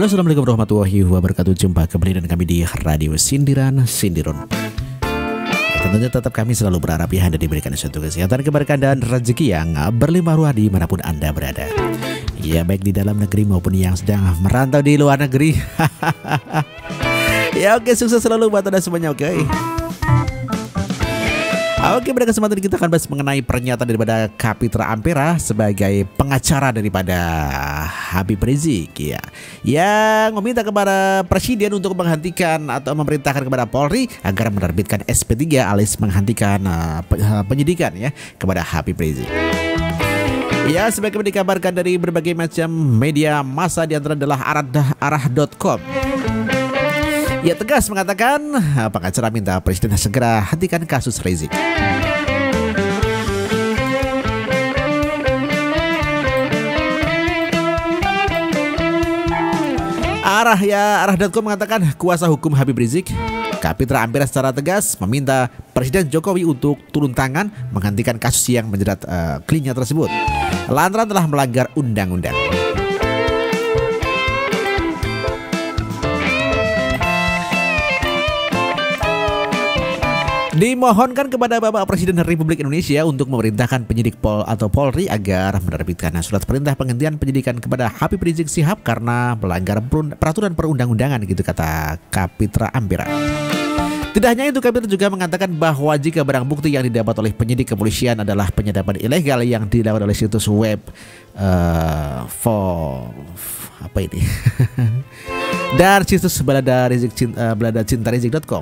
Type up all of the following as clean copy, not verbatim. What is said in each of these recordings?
Halo, assalamualaikum warahmatullahi wabarakatuh. Jumpa kembali dengan kami di Radio Sindiran Sindirun. Tentunya tetap kami selalu berharap ya Anda diberikan suatu kesehatan, keberkahan dan rezeki yang berlimpah ruah dimanapun Anda berada. Ya, baik di dalam negeri maupun yang sedang merantau di luar negeri. Ya oke, sukses selalu buat Anda semuanya, oke. Oke, pada kesempatan kita akan bahas mengenai pernyataan daripada Kapitra Ampera sebagai pengacara daripada Habib Rizik ya, yang meminta kepada Presiden untuk menghentikan atau memerintahkan kepada Polri agar menerbitkan SP3 alias menghentikan penyidikan ya kepada Habib Rizik. Ya, sebagaimana dikabarkan dari berbagai macam media massa, di antara adalah arah.com. Ia tegas mengatakan pengacara minta Presiden segera hentikan kasus Rizik. Arah.com mengatakan kuasa hukum Habib Rizik, Kapitra Ampera, secara tegas meminta Presiden Jokowi untuk turun tangan menghentikan kasus yang menjerat kliennya tersebut lantaran telah melanggar undang-undang. Dimohonkan kepada Bapak Presiden Republik Indonesia untuk memerintahkan penyidik Polri agar menerbitkan surat perintah penghentian penyidikan kepada Habib Rizik Syihab karena melanggar peraturan perundang-undangan, gitu kata Kapitra Ampera. Tidak hanya itu, Kapitra juga mengatakan bahwa jika barang bukti yang didapat oleh penyidik kepolisian adalah penyadapan ilegal yang dilakukan oleh situs web dan situs beladacinta-rizik.com.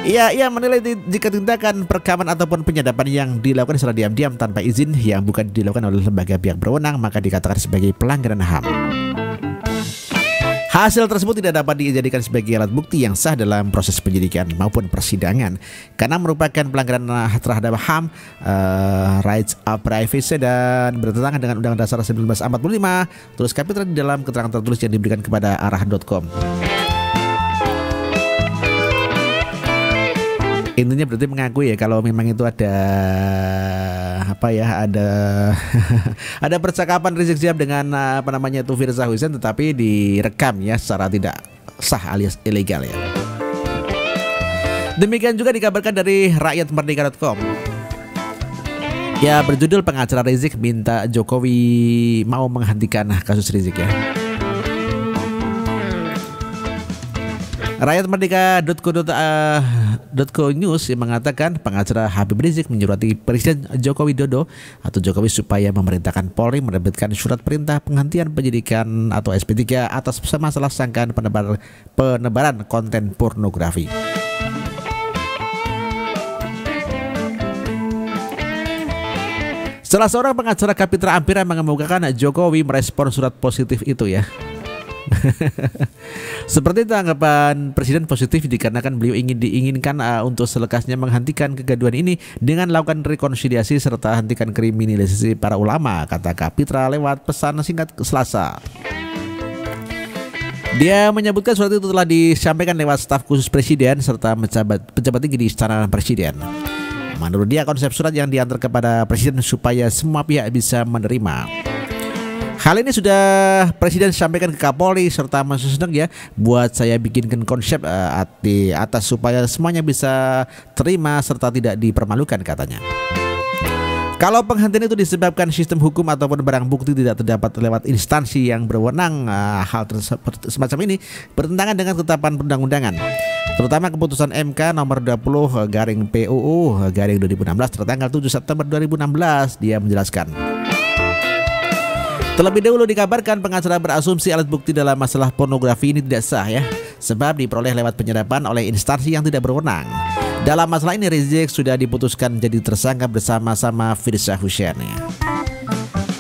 Ia menilai jika tindakan perekaman ataupun penyadapan yang dilakukan secara diam-diam tanpa izin yang bukan dilakukan oleh lembaga pihak berwenang maka dikatakan sebagai pelanggaran HAM. Hasil tersebut tidak dapat dijadikan sebagai alat bukti yang sah dalam proses penyidikan maupun persidangan karena merupakan pelanggaran terhadap HAM, Rights of Privacy, dan bertentangan dengan Undang-Undang Dasar 1945. Terus Kapitra di dalam keterangan tertulis yang diberikan kepada arah.com. Intinya berarti mengakui ya kalau memang itu ada ada percakapan Rizik Syihab dengan Firza Hussein, tetapi direkam ya secara tidak sah alias ilegal ya. Demikian juga dikabarkan dari rakyatmerdeka.com. Ya, berjudul pengacara Rizik minta Jokowi mau menghentikan kasus Rizik ya. Rakyatmerdeka.co News yang mengatakan pengacara Habib Rizik menyurati Presiden Joko Widodo atau Jokowi supaya memerintahkan Polri menerbitkan surat perintah penghentian penyidikan atau SP3 atas masalah sangkaan penebaran konten pornografi. Salah seorang pengacara Kapitra Ampera mengemukakan Jokowi merespon surat positif itu ya. Seperti tanggapan Presiden positif dikarenakan beliau diinginkan untuk selekasnya menghentikan kegaduhan ini dengan melakukan rekonsiliasi serta hentikan kriminalisasi para ulama, kata Kapitra lewat pesan singkat Selasa. Dia menyebutkan surat itu telah disampaikan lewat staf khusus Presiden serta pejabat tinggi di Istana Presiden. Menurut dia, konsep surat yang diantar kepada Presiden supaya semua pihak bisa menerima. Hal ini sudah Presiden sampaikan ke Kapolri serta Mas Susneng ya, buat saya bikinkan konsep di atas supaya semuanya bisa terima serta tidak dipermalukan, katanya. Kalau penghentian itu disebabkan sistem hukum ataupun barang bukti tidak terdapat lewat instansi yang berwenang, hal semacam ini bertentangan dengan ketetapan perundang-undangan, terutama keputusan MK nomor 20/PUU/2016 tertanggal 7 September 2016. Dia menjelaskan. Terlebih dahulu dikabarkan pengacara berasumsi alat bukti dalam masalah pornografi ini tidak sah ya, sebab diperoleh lewat penyadapan oleh instansi yang tidak berwenang. Dalam masalah ini Rizik sudah diputuskan jadi tersangka bersama-sama Firza Hussein ya.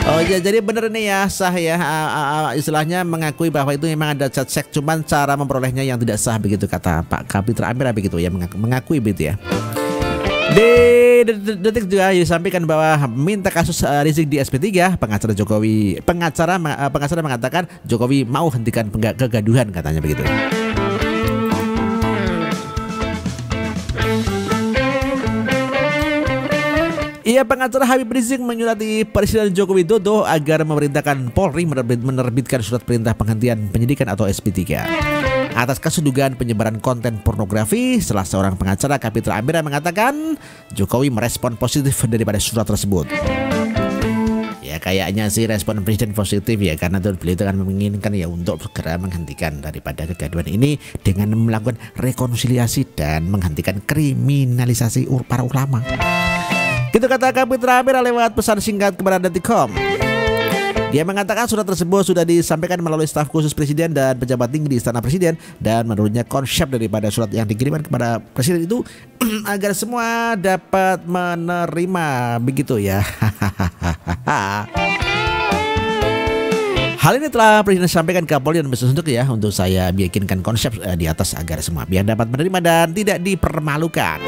Oh ya, jadi benar ini ya, sah ya, istilahnya mengakui bahwa itu memang ada cek, cuman cara memperolehnya yang tidak sah, begitu kata Pak Kapitra Ampera begitu ya, mengakui begitu ya. Di Detik juga disampaikan bahwa minta kasus Rizik di SP3, pengacara mengatakan Jokowi mau hentikan kegaduhan, katanya begitu. Ia pengacara Habib Rizik menyurati Presiden Joko Widodo agar memerintahkan Polri menerbitkan surat perintah penghentian penyidikan atau SP3 atas kasus dugaan penyebaran konten pornografi. Setelah seorang pengacara Kapitra Ampera mengatakan Jokowi merespon positif daripada surat tersebut. Ya kayaknya sih respon Presiden positif ya, karena beliau itu kan menginginkan ya untuk segera menghentikan daripada kegaduhan ini dengan melakukan rekonsiliasi dan menghentikan kriminalisasi para ulama. Gitu kata Kapitra Ampera lewat pesan singkat kepada Detikcom. Dia mengatakan surat tersebut sudah disampaikan melalui staf khusus Presiden dan pejabat tinggi di Istana Presiden, dan menurutnya konsep daripada surat yang dikirimkan kepada Presiden itu agar semua dapat menerima, begitu ya. Hal ini telah Presiden sampaikan ke Kapolri dan untuk ya, untuk saya meyakinkan konsep di atas agar semua pihak dapat menerima dan tidak dipermalukan.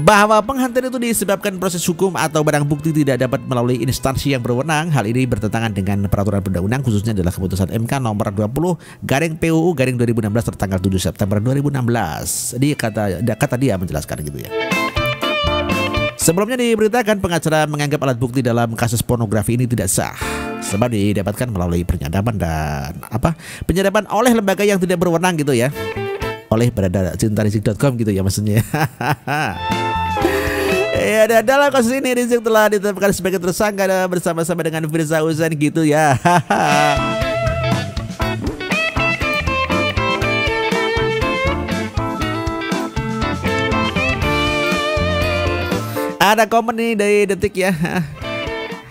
Bahwa penghentian itu disebabkan proses hukum atau barang bukti tidak dapat melalui instansi yang berwenang. Hal ini bertentangan dengan peraturan perundang-undang, khususnya adalah keputusan MK nomor 20/PUU/2016 tertanggal 7 September 2016. Kata dia menjelaskan gitu ya. Sebelumnya diberitakan pengacara menganggap alat bukti dalam kasus pornografi ini tidak sah sebab didapatkan melalui penyadapan penyadapan oleh lembaga yang tidak berwenang gitu ya. Oleh berada.cintarizik.com gitu ya maksudnya. Ya, dan dalam kasus ini Rizik telah ditetapkan sebagai tersangka bersama-sama dengan Firza Hussein gitu ya. Ada komen nih dari Detik ya.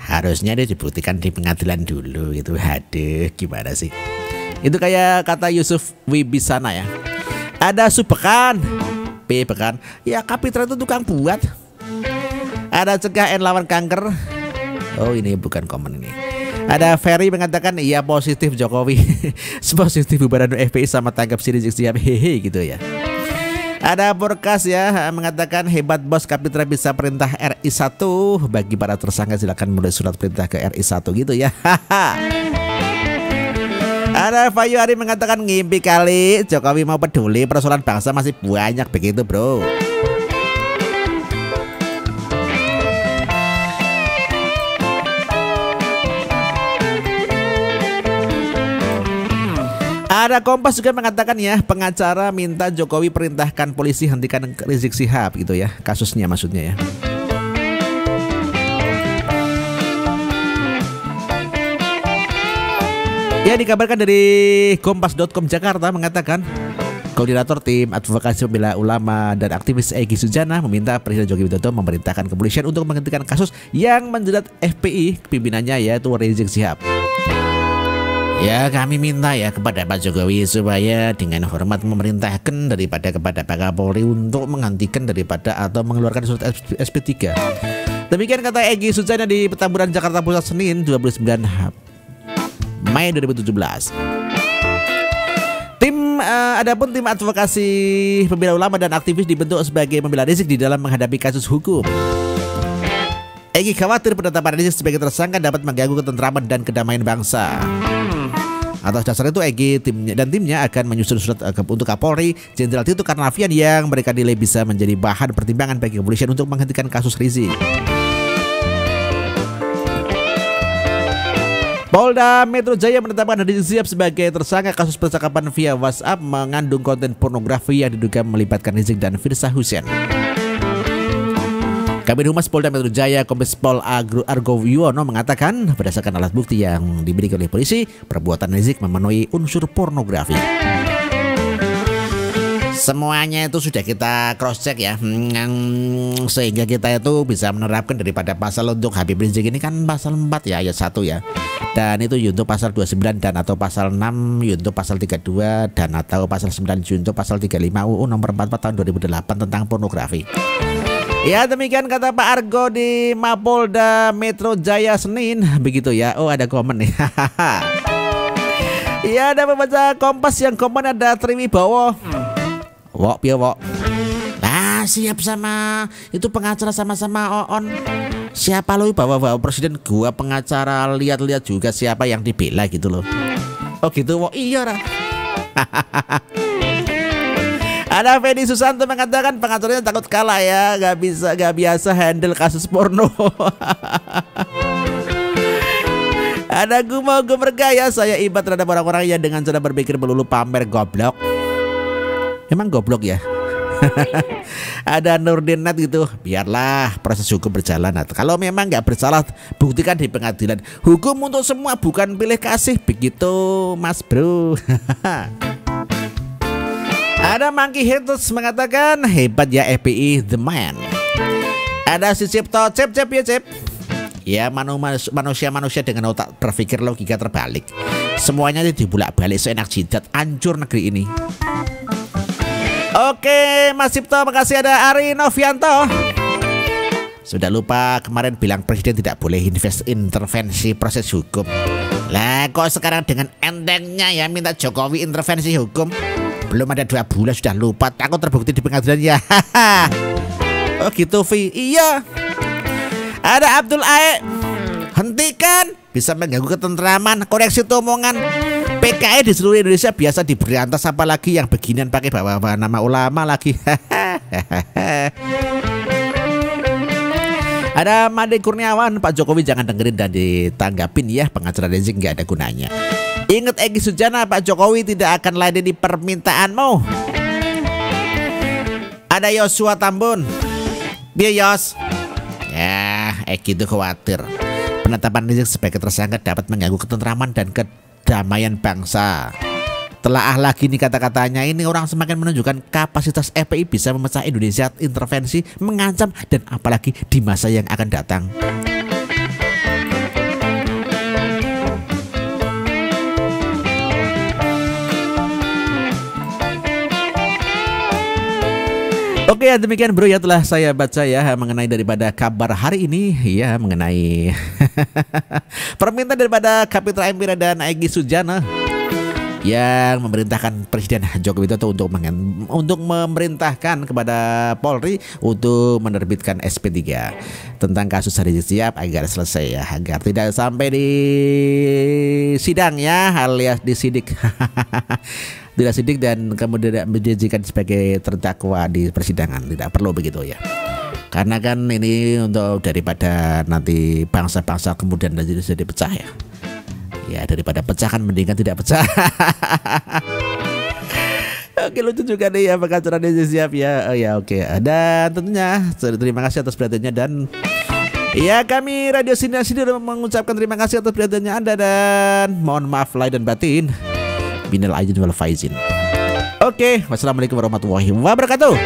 Harusnya dia dibuktikan di pengadilan dulu gitu. Aduh, gimana sih? Itu kayak kata Yusuf Wibisana ya. Ada Subekan, Bekan. Ya Kapitra itu tukang buat. Ada cegah N lawan kanker. Oh ini bukan komen ini. Ada Ferry mengatakan iya positif Jokowi. Positif bubaran FPI sama tangkap si Rizik Sihab hehe gitu ya. Ada Borkas ya mengatakan hebat bos, Kapitra bisa perintah RI 1. Bagi para tersangka silakan menulis surat perintah ke RI 1 gitu ya. Ada Fayu Ari mengatakan ngimpi kali Jokowi mau peduli, persoalan bangsa masih banyak begitu bro. Ada Kompas juga mengatakan ya, pengacara minta Jokowi perintahkan polisi hentikan Rizik Sihab gitu ya, kasusnya maksudnya ya. Ya dikabarkan dari Kompas.com Jakarta mengatakan Koordinator Tim Advokasi Pembela Ulama dan aktivis Egy Sujana meminta Presiden Joko Widodo memerintahkan kepolisian untuk menghentikan kasus yang menjerat FPI pimpinannya yaitu Rizik Sihab. Ya kami minta ya kepada Pak Jokowi supaya dengan hormat memerintahkan kepada Pak Kapolri untuk menghentikan atau mengeluarkan surat SP3. Demikian kata Egy Sujana di Petamburan Jakarta Pusat Senin 29 Mei 2017. Adapun tim advokasi pembela ulama dan aktivis dibentuk sebagai pembela Rizik di dalam menghadapi kasus hukum. Egy khawatir penetapan Rizik sebagai tersangka dapat mengganggu ketentraman dan kedamaian bangsa. Atas dasar itu Egy timnya akan menyusun surat untuk Kapolri Jenderal Tito Karnavian yang mereka nilai bisa menjadi bahan pertimbangan bagi kepolisian untuk menghentikan kasus Rizik. Polda Metro Jaya menetapkan Rizik Sihab sebagai tersangka kasus percakapan via WhatsApp mengandung konten pornografi yang diduga melibatkan Rizik dan Firza Hussein. Kabid Humas Polda Metro Jaya Kombes Pol Argo Yuwono mengatakan berdasarkan alat bukti yang diberikan oleh polisi, perbuatan Rizik memenuhi unsur pornografi. Semuanya itu sudah kita cross check ya, sehingga kita itu bisa menerapkan daripada pasal untuk Habib Rizik ini kan pasal 4 ya ayat 1 ya. Dan itu yuntuh pasal 29 dan atau pasal 6 yuntuh pasal 32 dan atau pasal 9 yuntuh pasal 35 UU nomor 44 tahun 2008 tentang pornografi. Ya demikian kata Pak Argo di Mapolda Metro Jaya Senin, begitu ya. Oh ada komen nih. Ya ada pembaca Kompas yang komen ada Triwibowo. Wok piye wok. Nah siap sama itu pengacara sama-sama Oon. Siapa lo bawa presiden gua pengacara, lihat-lihat juga siapa yang dibela gitu loh. Oh gitu wok iya lah. Ada Fedi Susanto mengatakan pengacaranya takut kalah ya, gak biasa handle kasus porno. Ada Gumo Gumergaya, saya iba terhadap orang-orang yang dengan cara berpikir melulu pamer goblok. Emang goblok ya? Ada Nurdinat gitu, biarlah proses hukum berjalan. Kalau memang nggak bersalah, buktikan di pengadilan. Hukum untuk semua, bukan pilih kasih, begitu Mas Bro. Ada Monkey Hitus mengatakan hebat ya FPI the man. Ada si Cipto, Cep ya Cep. Ya manusia dengan otak berpikir logika terbalik. Semuanya dibulak-balik seenak jidat, hancur negeri ini. Oke Mas Cipto, makasih. Ada Ari Novianto. Sudah lupa kemarin bilang presiden tidak boleh intervensi proses hukum. Lah kok sekarang dengan entengnya ya minta Jokowi intervensi hukum. Belum ada 2 bulan sudah lupa. Aku terbukti di pengadilan ya. Oh gitu Vi. Iya. Ada Abdul Ae, hentikan, bisa mengganggu ketentraman. Koreksi itu omongan. PKI di seluruh Indonesia biasa diberantas, apalagi yang beginian pakai bawa nama ulama lagi. Ada Made Kurniawan, Pak Jokowi jangan dengerin dan ditanggapin ya, pengacara Rizik nggak ada gunanya. Ingat Egy Sujana, Pak Jokowi tidak akan ladeni permintaanmu. Ada Yosua Tambun, dia Yos. Ya, Egy itu khawatir penetapan Rizik sebagai tersangka dapat mengganggu ketentraman dan kedamaian bangsa. Telaah lagi nih kata-katanya, ini orang semakin menunjukkan kapasitas FPI bisa memecah Indonesia, intervensi, mengancam, dan apalagi di masa yang akan datang. Oke, demikian bro ya, telah saya baca ya mengenai daripada kabar hari ini ya, mengenai permintaan daripada Kapitra Empira dan Egy Sujana yang memerintahkan Presiden Joko Widodo untuk memerintahkan kepada Polri untuk menerbitkan SP3 tentang kasus Rizik Sihab agar selesai ya, agar tidak sampai di sidang ya, alias disidik. Tidak sidik dan kemudian dijadikan sebagai terdakwa di persidangan. Tidak perlu begitu ya. Karena kan ini untuk daripada nanti bangsa-bangsa kemudian jadi pecah ya. Ya daripada pecah kan mendingan tidak pecah. Oke, lucu juga nih ya pengacara Rizik Sihab ya. Oh ya oke. Dan tentunya terima kasih atas perhatiannya, dan ya kami Radio Sinar sudah mengucapkan terima kasih atas perhatiannya Anda, dan mohon maaf lahir dan batin. Minal aidin wal faizin. Oke, wassalamualaikum warahmatullahi wabarakatuh.